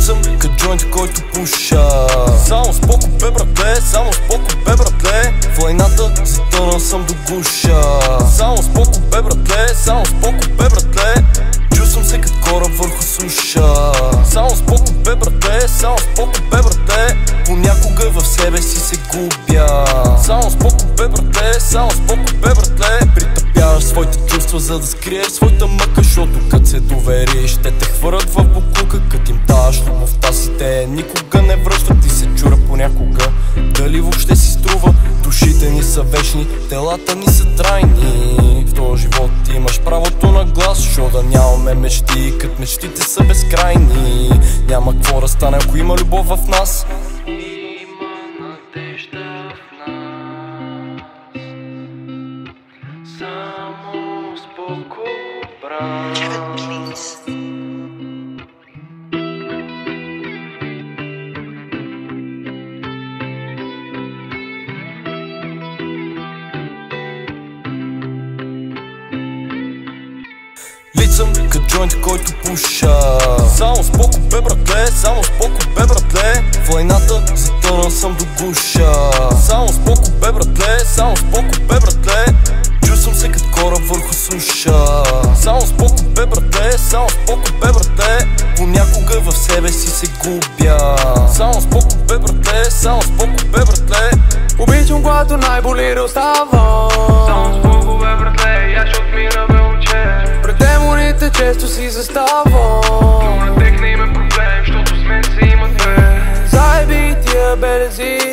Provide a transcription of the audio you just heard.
Съм като джойнт, който пуша. Само споко бе братле, само споко бе братле. В лайната затънал съм до гуша. Само споко бе братле, само споко бе братле. Чувствам се като кораб върху суша. Само споко бе братле, само споко бе братле. Понякога в себе си се губя. Само споко бе братле, само споко бе братле. Притъпяваш своите чувства, за да скриеш своята мъка. Защото като се довериш, те те хвърлят в буклука. Като им даваш любовта си, те никога не връщат. И се чура понякога дали въобще си струва. Душите ни са вечни, телата ни са трайни. В този живот имаш правото на глас, защо да нямаме мечти, като мечтите са безкрайни. Няма какво да стане, ако има любов в нас. Има надежда в нас. Само споко, брат. Съм като джойнт, който пуша. Само споко бе братле, само споко бе братле. В лайната затънал съм до гуша. Само споко бе братле, само споко бе братле. Чувствам се като кораб върху суша. Само споко бе братле, само споко бе братле. Понякога в себе си се губя. Само споко бе братле, само споко бе братле. Обичам когато най-боли да оставам. Само споко бе братле, я ще отмина бе момче. Пред демоните често си заставам. Но на тех не има проблем, защото с мен се има две. Заеби тия белези.